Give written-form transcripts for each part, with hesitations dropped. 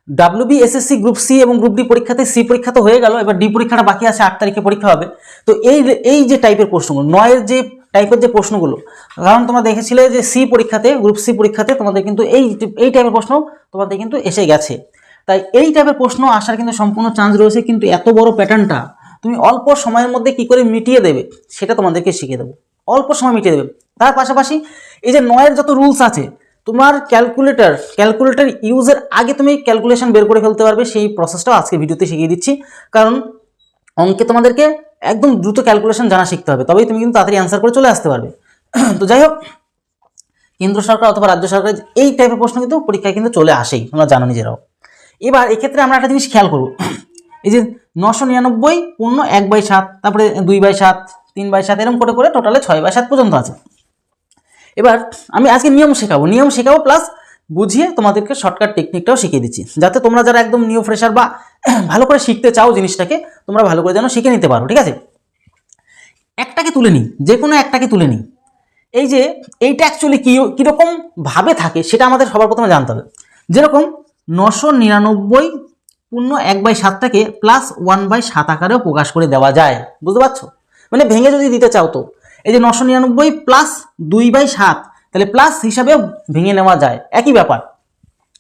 WBSSC group C এবং group D পরীক্ষাতে C পরীক্ষা তো হয়ে গেল, এবার ডি পরীক্ষাটা বাকি আছে, 8 তারিখে পরীক্ষা হবে। তো এই যে টাইপের প্রশ্নগুলো, 9-এর যে টাইপের যে প্রশ্নগুলো, কারণ তোমরা দেখেছিলে যে সি পরীক্ষাতে, গ্রুপ সি পরীক্ষাতে তোমাদের কিন্তু এই টাইপের প্রশ্ন তোমাদের কিন্তু এসে গেছে। তাই এই টাইপের প্রশ্ন আসার কিন্তু সম্পূর্ণ চান্স রয়েছে, কিন্তু এত বড় প্যাটার্নটা তুমি অল্প সময়ের মধ্যে কি করে মিটিয়ে দেবে সেটা তোমাদেরকে শিখিয়ে দেবো। অল্প সময় মিটিয়ে দেবে। তার পাশাপাশি এই যে 9-এর যত রুলস আছে, তোমার ক্যালকুলেটর ইউজের আগে তুমি ক্যালকুলেশন বের করে ফেলতে পারবে, সেই প্রসেসটাও আজকে ভিডিওতে শিখিয়ে দিচ্ছি। কারণ অঙ্কে তোমাদেরকে একদম দ্রুত ক্যালকুলেশন জানা শিখতে হবে, তবেই তুমি কিন্তু তাড়াতাড়ি অ্যান্সার করে চলে আসতে পারবে। তো যাই হোক, কেন্দ্র সরকার অথবা রাজ্য সরকার এই টাইপের প্রশ্ন কিন্তু পরীক্ষায় কিন্তু চলে আসেই, তোমরা জানো নিজেরাও। এবার এক্ষেত্রে আমরা একটা জিনিস খেয়াল করবো, এই যে 999 পূর্ণ 1/7, তারপরে 2/7, 3/7, এরকম করে করে টোটালে 6/7 পর্যন্ত আছে। এবার আমি আজকে নিয়ম শেখাবো প্লাস বুঝিয়ে তোমাদেরকে শর্টকাট টেকনিকটাও শিখিয়ে দিচ্ছি, যাতে তোমরা যারা একদম নিউ ফ্রেশার বা ভালো করে শিখতে চাও জিনিসটাকে, তোমরা ভালো করে যেন শিখে নিতে পারো, ঠিক আছে? একটাকে তুলে নিই, যে কোনো একটাকে তুলে নিই। এই যে এইটা অ্যাকচুয়ালি কীরকম ভাবে থাকে সেটা আমাদের সবার প্রথমে জানতে হবে। যেরকম 999 পূর্ণ 1/7টাকে প্লাস 1/7 আকারেও প্রকাশ করে দেওয়া যায়, বুঝতে পারছো? মানে ভেঙে যদি দিতে চাও তো এই যে 999 প্লাস 2/7, তাহলে প্লাস হিসাবে ভেঙে নেওয়া যায়। একই ব্যাপার,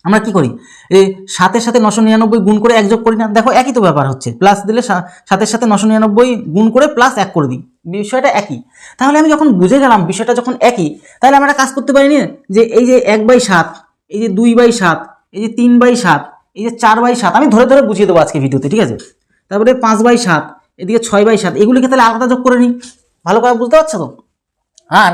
আমরা কি করি, এই 7-এর সাথে 999 গুণ করে 1 যোগ করি না, দেখো একই তো ব্যাপার হচ্ছে। প্লাস দিলে 7-এর সাথে 999 গুণ করে প্লাস 1 করে দিই, বিষয়টা একই। তাহলে আমি যখন বুঝে গেলাম বিষয়টা যখন একই, তাহলে আমরা একটা কাজ করতে পারি না, যে এই যে 1/7, এই যে 2/7, এই যে 3/7, এই যে 4/7, আমি ধরে ধরে বুঝিয়ে দেবো আজকে ভিডিওতে, ঠিক আছে? তারপরে 5/7, এদিকে 6/7, এগুলিকে তাহলে আলাদা যোগ করে নিই, ভালো করে বুঝতে পারছো তো? আর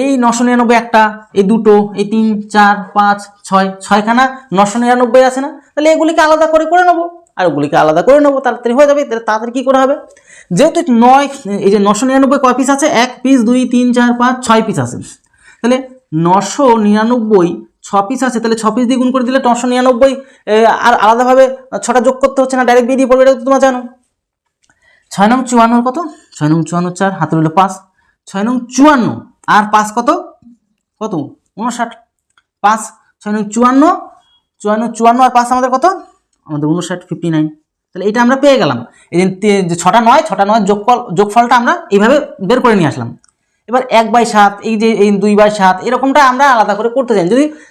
এই 999 একটা, এই দুটো, এই 3, 4, 5, 6, 6খানা 999 আছে না, তাহলে এগুলিকে আলাদা করে করে নেবো, আর ওগুলিকে আলাদা করে নেবো, তাড়াতাড়ি হয়ে যাবে। তাড়াতাড়ি কী করে হবে, যেহেতু 9, এই যে 999 কয় পিস আছে, 1 পিস, 2, 3, 4, 5, 6 পিস আছে, তাহলে 999 6 পিস আছে, তাহলে 6 পিস দিয়ে গুণ করে দিলে 999, আর আলাদাভাবে 6টা যোগ করতে হচ্ছে না, ডাইরেক্ট বেরিয়ে পড়বে, এটা তো তোমরা জানো। 6 নং 54 কত, 6 নং 54 4, হাতে রইল 5, 6 নং 54 আর 5 কত, 59, 5, 6 নং 54 আর 5 আমাদের কত, আমাদের 59, 59। তাহলে এটা আমরা পেয়ে গেলাম। এই যে 6টা 9 যোগফলটা আমরা এইভাবে বের করে নিয়ে আসলাম। এবার 1/7, এই যে এই 2/7, এরকমটা আমরা আলাদা করে করতে চাই।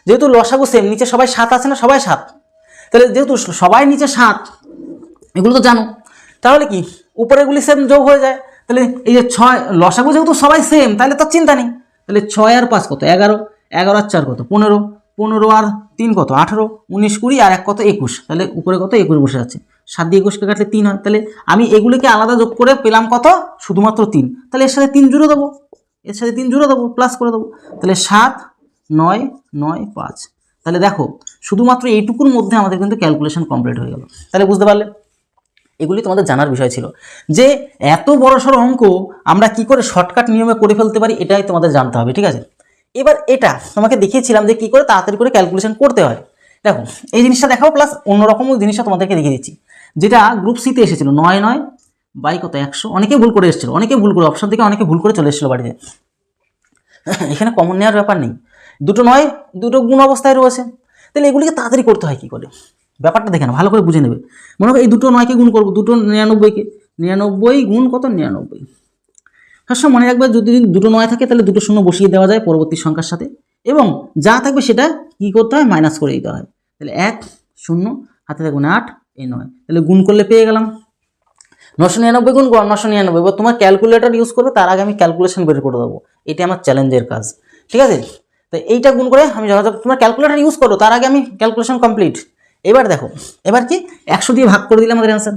যেহেতু লসাগু সেম, নিচে সবাই 7 আছে না, সবাই 7, তাহলে যেহেতু সবাই নিচে 7, এগুলো তো জানো, তাহলে কি উপরেগুলি সেম যোগ হয়ে যায়। তাহলে এই যে 6 লসাগু যেহেতু সবাই সেম, তাহলে তো চিন্তা নেই। তাহলে 6 আর 5 কত, 11, 11 আর 4 কত, 15, 15 আর 3 কত, 18, 19, 20 আর 1 কত, 21, তাহলে উপরে কত 21 বসে আছে। 7 দিয়ে 21কে কাটলে 3 হয়, তাহলে আমি এগুলিকে আলাদা যোগ করে পেলাম কত, শুধুমাত্র 3। তাহলে এর সাথে 3 জুড়ে দেবো, প্লাস করে দেবো, তাহলে 7, 9, 9, 5। তাহলে দেখো শুধুমাত্র এইটুকুর মধ্যে আমাদের কিন্তু ক্যালকুলেশন কমপ্লিট হয়ে গেল। তাহলে বুঝতে পারলে, এগুলি তোমাদের জানার বিষয় ছিল যে এত বড়সড় অঙ্ক আমরা কি করে শর্টকাট নিয়মে করে ফেলতে পারি, এটাই তোমাদের জানতে হবে, ঠিক আছে? এবার এটা তোমাকে দেখিয়েছিলাম যে কি করে তাড়াতাড়ি করে ক্যালকুলেশন করতে হয়। দেখো এই জিনিসটা দেখাও, প্লাস অন্যরকম জিনিসটা তোমাদেরকে দেখিয়ে দিচ্ছি, যেটা গ্রুপ সিতে এসেছিল। 9 কত 100, অনেকে ভুল করে এসেছিল, অনেকে ভুল করে অপশন থেকে অনেকে ভুল করে চলে এসেছিল বাড়িতে। এখানে কমন নেওয়ার ব্যাপার নেই, দুটো 9 দুটো গুণ অবস্থায় রয়েছে, তাহলে এগুলিকে তাড়াতাড়ি করতে হয় কি করে, ব্যাপারটা দেখে না, ভালো করে বুঝে নেবে। মনে করো এই দুটো 9কে গুণ করবো, দুটো 99কে, 99 গুণ কত 99। সবসময় মনে রাখবে, যদি দুটো 9 থাকে তাহলে দুটো 0 বসিয়ে দেওয়া যায় পরবর্তী সংখ্যার সাথে, এবং যা থাকবে সেটা কি করতে হয়, মাইনাস করে দিতে হয়। তাহলে 1, 0, হাতে থাকবে 8, এই 9, তাহলে গুণ করলে পেয়ে গেলাম 999 গুণ 999। এবার তোমার ক্যালকুলেটর ইউজ করবে, তার আগে আমি ক্যালকুলেশন বের করে দেবো, এটা আমার চ্যালেঞ্জের কাজ, ঠিক আছে? তো এইটা গুণ করে আমি তোমার ক্যালকুলেটর ইউজ করো, তার আগে আমি ক্যালকুলেশন কমপ্লিট। এবার দেখো, এবার কি 100 দিয়ে ভাগ করে দিলাম আমাদের অ্যান্সার।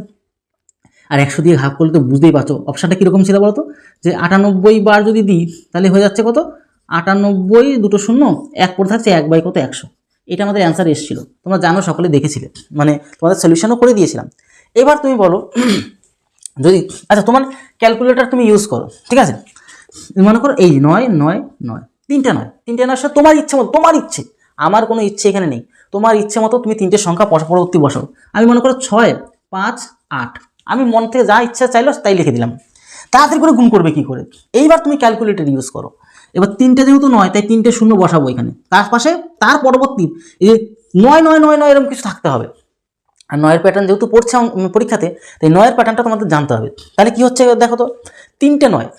আর 100 দিয়ে ভাগ করলে তো বুঝতেই পারছো অপশানটা কীরকম ছিল বলো তো, যে 98 বার যদি দিই তাহলে হয়ে যাচ্ছে কত, 98, দুটো 0, 1 পড়ে থাকছে 1 কত 100। এটা আমাদের অ্যান্সার এসেছিল, তোমরা জানো, সকলে দেখেছিলে, মানে তোমাদের সলিউশনও করে দিয়েছিলাম। এবার তুমি বলো, যদি আচ্ছা তোমার ক্যালকুলেটর তুমি ইউজ করো, ঠিক আছে? মনে করো এই 9, 9, 9, তিনটে 9 সাথে তোমার ইচ্ছে মতো, তোমার ইচ্ছে, আমার কোনো ইচ্ছে এখানে নেই, তোমার ইচ্ছে মতো তুমি 3টে সংখ্যা পরবর্তী বসাও। আমি মনে করো 6, 5, 8, আমি মন থেকে যা ইচ্ছা চাইলো তাই লিখে দিলাম। তাড়াতাড়ি করে গুণ করবে কি করে, এইবার তুমি ক্যালকুলেটর ইউজ করো। এবার 3টে যেহেতু 9, তাই 3টে 0 বসাবো এখানে, তার পাশে তার পরবর্তী এই যে 9, 9, 9, 9 এরকম কিছু থাকতে হবে, আর 9-এর প্যাটার্ন যেহেতু পড়ছে পরীক্ষাতে, তাই 9-এর প্যাটার্নটা তোমাদের জানতে হবে। তাহলে কি হচ্ছে দেখো তো, 3টে 9,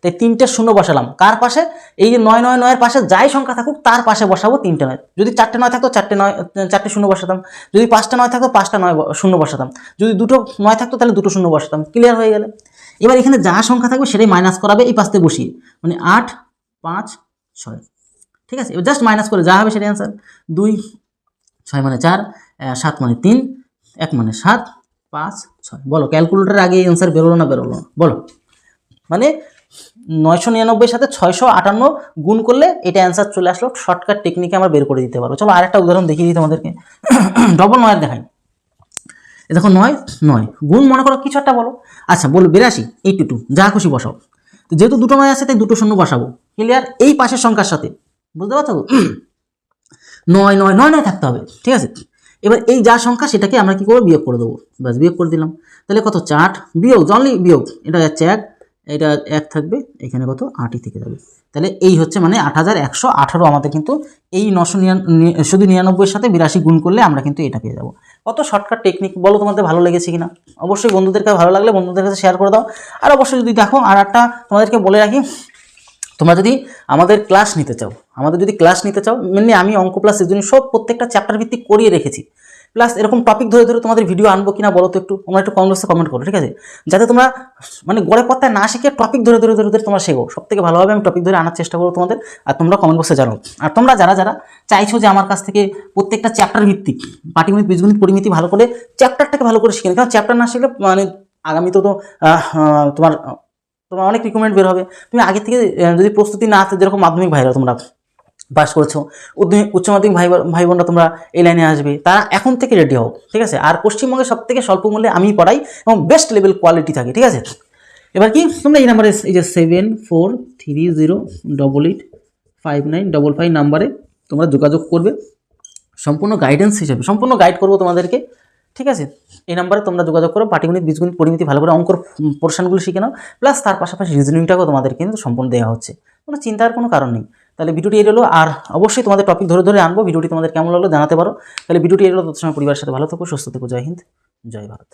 তাই 3টে শূন্য বসালাম কার পাশে, এই যে 9 9 9-এর পাশে যাই সংখ্যা থাকুক তার পাশে বসাবো 3টে 9। যদি 4টে 9 থাকতো 4টে শূন্য বসাতাম, যদি 5টা 9 থাকতো 5টা 9 শূন্য বসাতাম, যদি 2টো 9 থাকতো তাহলে 2টো শূন্য বসাতাম। ক্লিয়ার হয়ে গেলে এবার এখানে যা সংখ্যা থাকবে সেটাই মাইনাস করাবে এই পাশে বসিয়ে, মানে 8 5 6। ঠিক আছে, এবার জাস্ট মাইনাস করে যা হবে সেটাই অ্যান্সার। 2 6 মানে 4, 7 মানে 3, 1 মানে 7, 5 6। বলো ক্যালকুলেটর আগে অ্যান্সার বেরোলো না বলো। মানে 999 সাথে 658 গুণ করলে এটা অ্যান্সার চলে আসলো। শর্টকাট টেকনিকে আমরা বের করে দিতে পারবো। চলো আরেকটা উদাহরণ দেখিয়ে দিই তোমাদেরকে। ডবল 9 দেখাই। দেখো 9 গুণ মনে করো কিছু একটা বলো। আচ্ছা বলো 82, 82, যা খুশি বসাও। তো যেহেতু 2টো 9 আছে তাই 2টো শূন্য বসাবো। ক্লিয়ার? এই পাশের সংখ্যার সাথে বুঝতে পারছো? 9 9 9 9 থাকতে হবে। ঠিক আছে, এবার এই যা সংখ্যা সেটাকে আমরা কি করবো, বিয়োগ করে দেবো। ব্যাস বিয়োগ করে দিলাম। তাহলে কত, 4 বিয়োগ অনলি বিয়োগ, এটা যাচ্ছে 1, এটা 1 থাকবে, এখানে কত 8ই থেকে যাবে। তাহলে এই হচ্ছে মানে 8118 আমাদের কিন্তু এই 999 সাথে 82 গুণ করলে আমরা কিন্তু এটা পেয়ে যাবো। কত শর্টকাট টেকনিক, বলো তোমাদের ভালো লেগেছে কিনা? অবশ্যই বন্ধুদেরকে ভালো লাগলে বন্ধুদের কাছে শেয়ার করে দাও। আর অবশ্যই যদি দেখো, আর একটা তোমাদেরকে বলে রাখি, তোমরা যদি আমাদের ক্লাস নিতে চাও, মেনলি আমি অঙ্ক প্লাস সেজন্য সব প্রত্যেকটা চ্যাপ্টার ভিত্তিক করিয়ে রেখেছি। প্লাস এরকম টপিক ধরে ধরে তোমাদের ভিডিও আনবো কিনা বলো তো একটু, তোমরা একটু কমেন্ট করো। ঠিক আছে, যাতে তোমরা মানে গড়ে পত্তায় না শিখে টপিক ধরে তোমরা শেখো। সব থেকে ভালোভাবে আমি টপিক ধরে আনার চেষ্টা করবো তোমাদের, আর তোমরা কমেন্ট বক্সে জানাও। আর তোমরা যারা চাইছো যে আমার কাছ থেকে প্রত্যেকটা চ্যাপ্টার ভিত্তিক পাটিগণিত, বীজগণিত, পরিমিতি ভালো করে চ্যাপ্টারটাকে ভালো করে শিখে, কারণ চ্যাপ্টার না শিখলে মানে আগামী তো তোমার অনেক রিকমেন্ড বের হবে। তুমি আগে থেকে যদি প্রস্তুতি না আছে, যেরকম মাধ্যমিক ভাইরা তোমরা পাস করেছো, উচ্চ মাধ্যমিক ভাই বোনরা তোমরা এই লাইনে আসবে, তারা এখন থেকে রেডি হও। ঠিক আছে, আর পশ্চিমবঙ্গে সব থেকে স্বল্প মূল্যে আমি পড়াই এবং বেস্ট লেভেল কোয়ালিটি থাকে। ঠিক আছে, এবার কি তোমরা এই নাম্বারে, এই যে 7430885955 নাম্বারে তোমরা যোগাযোগ করবে। সম্পূর্ণ গাইডেন্স হিসেবে সম্পূর্ণ গাইড করবো তোমাদেরকে। ঠিক আছে, এই নাম্বারে তোমরা যোগাযোগ করো। পাটিগণিত, বীজগণিত, পরিমিতি ভালো করে অঙ্কর পোর্শনগুলো শিখে নাও, প্লাস তার পাশাপাশি রিজনিংটাকেও তোমাদের কিন্তু সম্পূর্ণ দেওয়া হচ্ছে। কোনো চিন্তার কোনো কারণ নেই। তাহলে ভিডিওটি এলো, আর অবশ্যই তোমাদের টপিক ধরে আনবো। ভিডিওটি তোমাদের কেমন লাগলো জানাতে পারো। তাহলে ভিডিওটি এলো, তত সময় পরিবারের সাথে ভালো থাকো, সুস্থ থেকো। জয় হিন্দ, জয় ভারত।